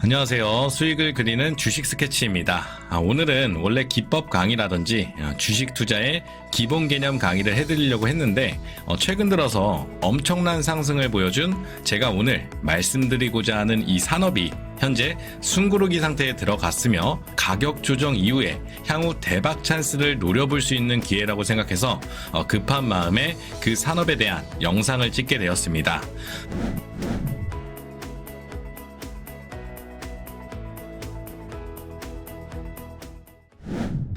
안녕하세요. 수익을 그리는 주식 스케치입니다. 오늘은 원래 기법 강의라든지 주식 투자의 기본 개념 강의를 해드리려고 했는데 최근 들어서 엄청난 상승을 보여준 제가 오늘 말씀드리고자 하는 이 산업이 현재 숨고르기 상태에 들어갔으며 가격 조정 이후에 향후 대박 찬스를 노려볼 수 있는 기회라고 생각해서 급한 마음에 그 산업에 대한 영상을 찍게 되었습니다.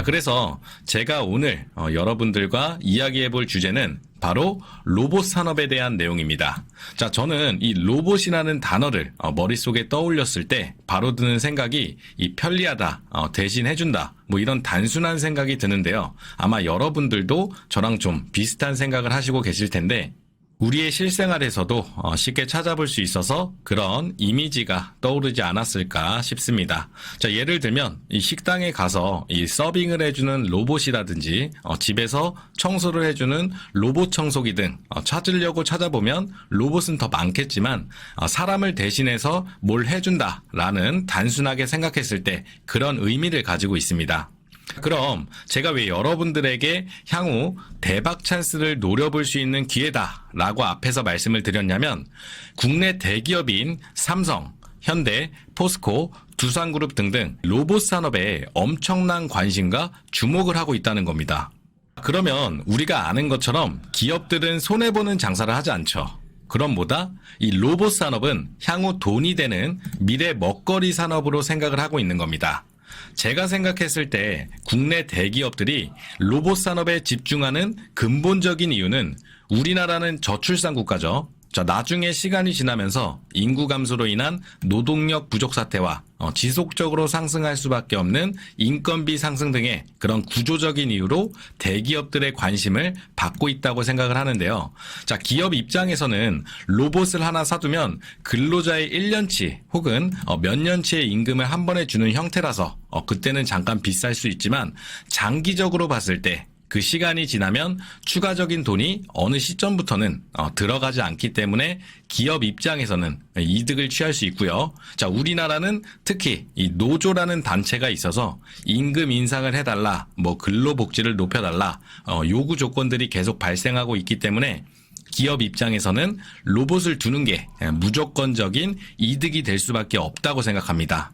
그래서 제가 오늘 여러분들과 이야기해 볼 주제는 바로 로봇 산업에 대한 내용입니다. 자, 저는 이 로봇이라는 단어를 머릿속에 떠올렸을 때 바로 드는 생각이 이 편리하다, 대신해준다, 뭐 이런 단순한 생각이 드는데요. 아마 여러분들도 저랑 좀 비슷한 생각을 하시고 계실 텐데 우리의 실생활에서도 쉽게 찾아볼 수 있어서 그런 이미지가 떠오르지 않았을까 싶습니다. 자, 예를 들면 이 식당에 가서 이 서빙을 해주는 로봇이라든지 집에서 청소를 해주는 로봇 청소기 등 찾으려고 찾아보면 로봇은 더 많겠지만 사람을 대신해서 뭘 해준다라는 단순하게 생각했을 때 그런 의미를 가지고 있습니다. 그럼 제가 왜 여러분들에게 향후 대박 찬스를 노려볼 수 있는 기회다라고 앞에서 말씀을 드렸냐면 국내 대기업인 삼성, 현대, 포스코, 두산그룹 등등 로봇 산업에 엄청난 관심과 주목을 하고 있다는 겁니다. 그러면 우리가 아는 것처럼 기업들은 손해보는 장사를 하지 않죠. 그럼 뭐다? 이 로봇 산업은 향후 돈이 되는 미래 먹거리 산업으로 생각을 하고 있는 겁니다. 제가 생각했을 때 국내 대기업들이 로봇 산업에 집중하는 근본적인 이유는 우리나라는 저출산 국가죠. 자, 나중에 시간이 지나면서 인구 감소로 인한 노동력 부족 사태와 지속적으로 상승할 수밖에 없는 인건비 상승 등의 그런 구조적인 이유로 대기업들의 관심을 받고 있다고 생각을 하는데요. 자, 기업 입장에서는 로봇을 하나 사두면 근로자의 1년치 혹은 몇 년치의 임금을 한 번에 주는 형태라서 그때는 잠깐 비쌀 수 있지만 장기적으로 봤을 때 그 시간이 지나면 추가적인 돈이 어느 시점부터는 들어가지 않기 때문에 기업 입장에서는 이득을 취할 수 있고요. 자, 우리나라는 특히 이 노조라는 단체가 있어서 임금 인상을 해달라, 뭐 근로복지를 높여달라, 요구 조건들이 계속 발생하고 있기 때문에 기업 입장에서는 로봇을 두는 게 무조건적인 이득이 될 수밖에 없다고 생각합니다.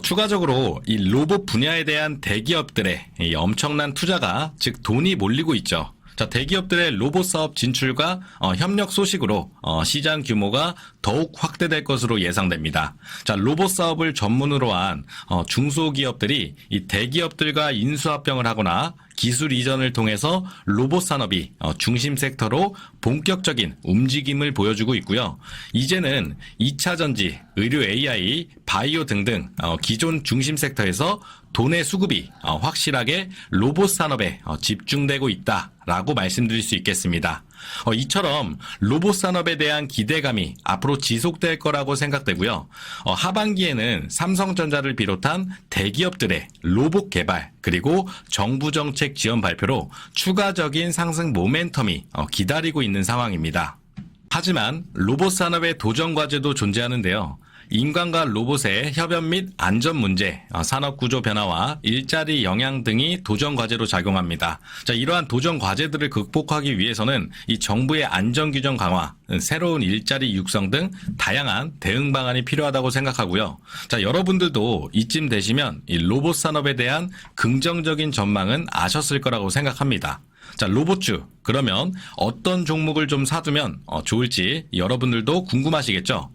추가적으로 이 로봇 분야에 대한 대기업들의 이 엄청난 투자가 즉 돈이 몰리고 있죠. 자, 대기업들의 로봇 사업 진출과 협력 소식으로 시장 규모가 더욱 확대될 것으로 예상됩니다. 자, 로봇 사업을 전문으로 한 중소기업들이 이 대기업들과 인수합병을 하거나 기술 이전을 통해서 로봇 산업이 중심 섹터로 본격적인 움직임을 보여주고 있고요. 이제는 2차 전지, 의료 AI, 바이오 등등 기존 중심 섹터에서 돈의 수급이 확실하게 로봇 산업에 집중되고 있다라고 말씀드릴 수 있겠습니다. 이처럼 로봇 산업에 대한 기대감이 앞으로 지속될 거라고 생각되고요. 하반기에는 삼성전자를 비롯한 대기업들의 로봇 개발 그리고 정부 정책 지원 발표로 추가적인 상승 모멘텀이 기다리고 있는 상황입니다. 하지만 로봇 산업의 도전 과제도 존재하는데요. 인간과 로봇의 협연 및 안전 문제, 산업 구조 변화와 일자리 영향 등이 도전 과제로 작용합니다. 자, 이러한 도전 과제들을 극복하기 위해서는 이 정부의 안전 규정 강화, 새로운 일자리 육성 등 다양한 대응 방안이 필요하다고 생각하고요. 자, 여러분들도 이쯤 되시면 이 로봇 산업에 대한 긍정적인 전망은 아셨을 거라고 생각합니다. 자, 로봇주, 그러면 어떤 종목을 좀 사두면 좋을지 여러분들도 궁금하시겠죠?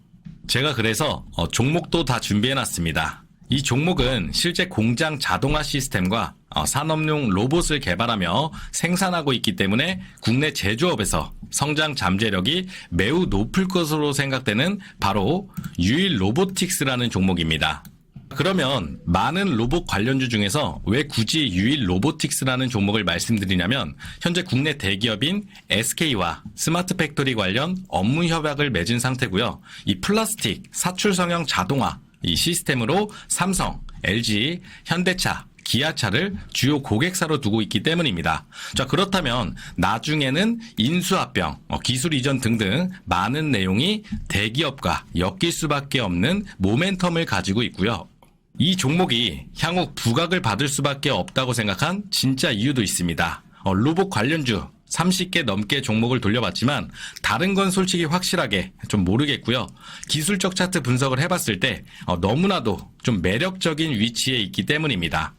제가 그래서 종목도 다 준비해놨습니다. 이 종목은 실제 공장 자동화 시스템과 산업용 로봇을 개발하며 생산하고 있기 때문에 국내 제조업에서 성장 잠재력이 매우 높을 것으로 생각되는 바로 유일 로보틱스라는 종목입니다. 그러면 많은 로봇 관련주 중에서 왜 굳이 유일 로보틱스라는 종목을 말씀드리냐면 현재 국내 대기업인 SK와 스마트 팩토리 관련 업무 협약을 맺은 상태고요. 이 플라스틱 사출 성형 자동화 이 시스템으로 삼성, LG, 현대차, 기아차를 주요 고객사로 두고 있기 때문입니다. 자, 그렇다면 나중에는 인수합병, 기술 이전 등등 많은 내용이 대기업과 엮일 수밖에 없는 모멘텀을 가지고 있고요. 이 종목이 향후 부각을 받을 수밖에 없다고 생각한 진짜 이유도 있습니다. 로봇 관련주 30개 넘게 종목을 돌려봤지만 다른 건 솔직히 확실하게 좀 모르겠고요. 기술적 차트 분석을 해봤을 때 너무나도 좀 매력적인 위치에 있기 때문입니다.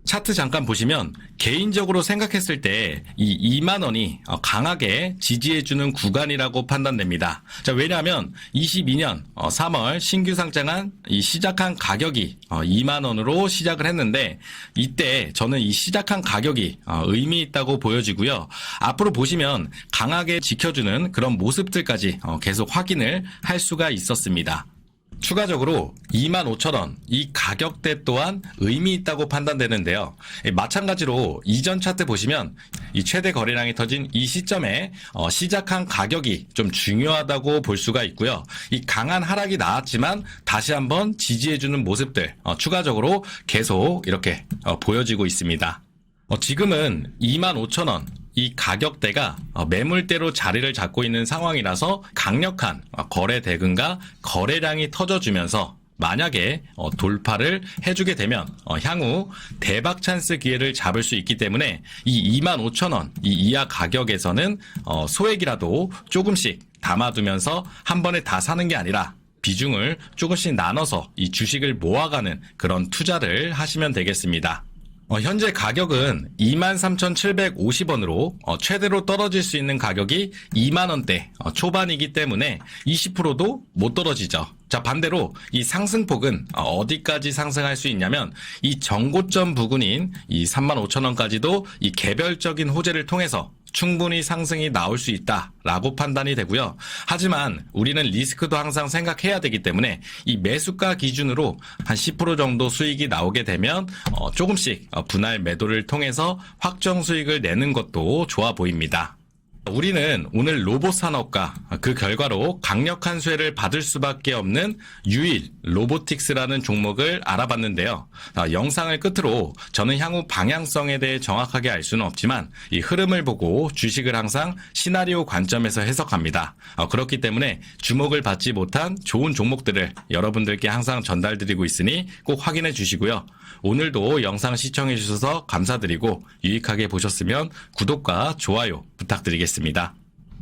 차트 잠깐 보시면 개인적으로 생각했을 때 이 2만 원이 강하게 지지해주는 구간이라고 판단됩니다. 자, 왜냐하면 22년 3월 신규 상장한 이 시작한 가격이 2만 원으로 시작을 했는데 이때 저는 이 시작한 가격이 의미 있다고 보여지고요. 앞으로 보시면 강하게 지켜주는 그런 모습들까지 계속 확인을 할 수가 있었습니다. 추가적으로 25,000원 이 가격대 또한 의미 있다고 판단되는데요. 마찬가지로 이전 차트 보시면 이 최대 거래량이 터진 이 시점에 시작한 가격이 좀 중요하다고 볼 수가 있고요. 이 강한 하락이 나왔지만 다시 한번 지지해주는 모습들 추가적으로 계속 이렇게 보여지고 있습니다. 지금은 25,000원 이 가격대가 매물대로 자리를 잡고 있는 상황이라서 강력한 거래 대금과 거래량이 터져주면서 만약에 돌파를 해주게 되면 향후 대박 찬스 기회를 잡을 수 있기 때문에 이 25,000원 이 이하 가격에서는 소액이라도 조금씩 담아두면서 한 번에 다 사는 게 아니라 비중을 조금씩 나눠서 이 주식을 모아가는 그런 투자를 하시면 되겠습니다. 현재 가격은 23,750원으로 최대로 떨어질 수 있는 가격이 2만원대 초반이기 때문에 20%도 못 떨어지죠. 자, 반대로 이 상승폭은 어디까지 상승할 수 있냐면 이 정고점 부근인 이 35,000원까지도 이 개별적인 호재를 통해서 충분히 상승이 나올 수 있다라고 판단이 되고요. 하지만 우리는 리스크도 항상 생각해야 되기 때문에 이 매수가 기준으로 한 10% 정도 수익이 나오게 되면 조금씩 분할 매도를 통해서 확정 수익을 내는 것도 좋아 보입니다. 우리는 오늘 로봇 산업과 그 결과로 강력한 수혜를 받을 수밖에 없는 유일 로보틱스라는 종목을 알아봤는데요. 영상을 끝으로 저는 향후 방향성에 대해 정확하게 알 수는 없지만 이 흐름을 보고 주식을 항상 시나리오 관점에서 해석합니다. 그렇기 때문에 주목을 받지 못한 좋은 종목들을 여러분들께 항상 전달드리고 있으니 꼭 확인해 주시고요. 오늘도 영상 시청해 주셔서 감사드리고 유익하게 보셨으면 구독과 좋아요 부탁드리겠습니다.